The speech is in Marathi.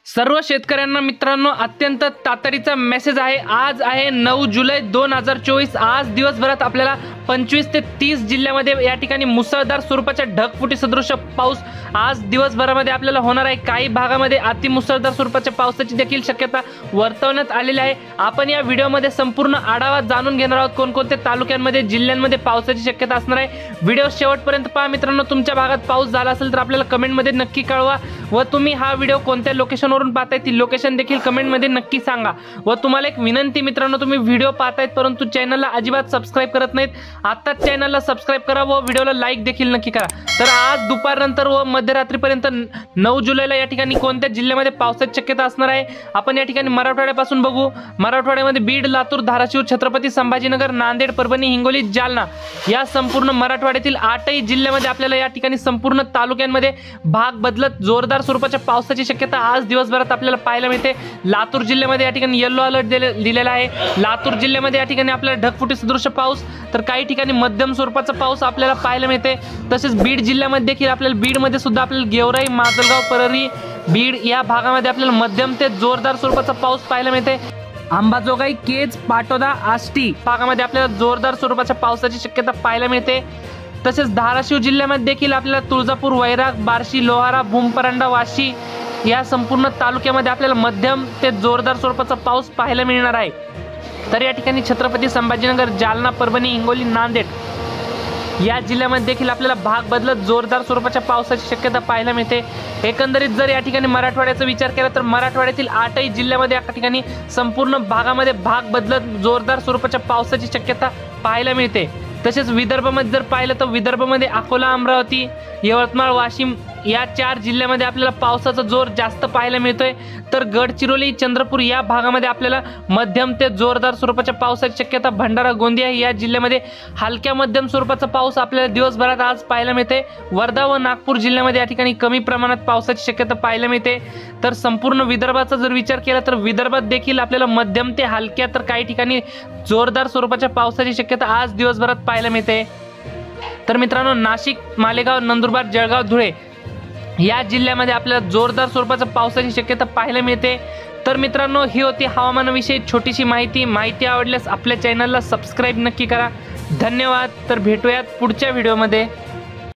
सर्व शेतकऱ्यांना मित्रांनो अत्यंत तातडीचा मेसेज आहे। आज आहे 9 जुलै 2024। आज दिवसभरात आपल्याला 25 ते 30 जिल्ह्यामध्ये या ठिकाणी मुसळधार स्वरूपाच्या ढगफुटी सदृश पाऊस आज दिवसभरामध्ये आपल्याला होणार आहे। काही भागामध्ये अति मुसळधार स्वरूपाच्या पावसाची देखील शक्यता वर्तवण्यात आलेली आहे। आपण या व्हिडिओमध्ये संपूर्ण आढावा जाणून घेणार आहोत कोणकोणत्या तालुक्यांमध्ये जिल्ह्यांमध्ये पावसाची शक्यता असणार आहे। व्हिडिओ शेवटपर्यंत पहा मित्रांनो। तुमच्या भागात पाऊस झाला असेल तर आपल्याला कमेंटमध्ये नक्की कळवा व तुम्ही हा व्हिडिओ कोणत्या लोकेशनवरून पाहताय ती लोकेशन देखील कमेंटमध्ये नक्की सांगा। व तुम्हाला एक विनंती मित्रांनो, तुम्ही व्हिडिओ पाहतायत परंतु चॅनलला अजिबात सबस्क्राइब करत नाहीत, आता चॅनलला सबस्क्राइब करा व व्हिडिओला लाईक देखील नक्की करा। तर आज दुपारनंतर व मध्यरात्रीपर्यंत 9 जुलैला या ठिकाणी कोणत्या जिल्ह्यामध्ये पावसाची शक्यता असणार आहे आपण या ठिकाणी मराठवाड्यापासून बघू। मराठवाड्यामध्ये बीड, लातूर, धाराशिव, छत्रपती संभाजीनगर, नांदेड, परभणी, हिंगोली, जालना या संपूर्ण मराठवाड्यातील 8ही जिल्ह्यामध्ये आपल्याला या ठिकाणी संपूर्ण तालुक्यांमध्ये भाग बदलत जोरदार स्वरूपाच्या पावसाची शक्यता आज दिवसभरात आपल्याला पाहायला मिळते। लातूर जिल्ह्यामध्ये या ठिकाणी येलो अलर्ट दिलेला आहे। लातूर जिल्ह्यामध्ये या ठिकाणी आपल्याला ढगफुटी सदृश पाऊस तर काही ठिकाणी मध्यम स्वरूपाचा पाऊस आपल्याला पाहायला मिळते। तसेच बीड जिल्ह्यामध्ये देखील आपल्याला बीडमध्ये सुद्धा आपल्याला गेवराई, माजलगाव, परळी, बीड या भागामध्ये आपल्याला मध्यम ते जोरदार स्वरूपाचा पाऊस पाहायला मिळते। अंबाजोगाई, केज, पाटोदा, आष्टी भागामध्ये आपल्याला जोरदार स्वरूपाच्या पावसाची शक्यता पाहायला मिळते। तसेच धाराशिव जिल्ह्यामध्ये देखील आपल्याला तुळजापूर, वैराग, बार्शी, लोहारा, भूमपरांडा, वाशी या संपूर्ण तालुक्यामध्ये आपल्याला मध्यम ते जोरदार स्वरूपाचा पाऊस पाहायला मिळणार आहे। तर या ठिकाणी छत्रपती संभाजीनगर, जालना, परभणी, हिंगोली, नांदेड या जिल्ह्यामध्ये देखील आपल्याला भाग बदलत जोरदार स्वरूपाच्या पावसाची शक्यता पाहायला मिळते। एकंदरीत जर या ठिकाणी मराठवाड्याचा विचार केला तर मराठवाड्यातील 8ही जिल्ह्यामध्ये या ठिकाणी संपूर्ण भागामध्ये भाग बदलत जोरदार स्वरूपाच्या पावसाची शक्यता पाहायला मिळते। तसेच विदर्भामध्ये जर पाहिलं तर विदर्भामध्ये अकोला, अमरावती, यवतमाळ, वाशिम या 4 जिल्ह्यामध्ये आपल्याला पावसाचा जोर जास्त पाहायला मिळतोय। तर गडचिरोली, चंद्रपूर या भागामध्ये आपल्याला मध्यम ते जोरदार स्वरूपाच्या पावसाची शक्यता, भंडारा, गोंदिया या जिल्ह्यामध्ये हलक्या मध्यम स्वरूपाचा पाऊस आपल्याला दिवसभरात आज पाहायला मिळते। वर्धा व नागपूर जिल्ह्यामध्ये या ठिकाणी कमी प्रमाणात पावसाची शक्यता पाहायला मिळते। तर संपूर्ण विदर्भाचा जर विचार केला तर विदर्भात देखील आपल्याला मध्यम ते हलक्या तर काही ठिकाणी जोरदार स्वरूपाच्या पावसाची शक्यता आज दिवसभरात पाहायला मिळते। तर मित्रांनो, नाशिक, मालेगाव, नंदुरबार, जळगाव, धुळे या जिल्ह्यामध्ये आपल्याला जोरदार स्वरूपाच्या पावसाची शक्यता पाहायला मिळते। तर मित्रांनो, ही होती हवामानाविषयी छोटीशी माहिती आवडल्यास आपल्या चॅनलला सबस्क्राइब नक्की करा। धन्यवाद। तर भेटूयात पुढच्या व्हिडिओमध्ये।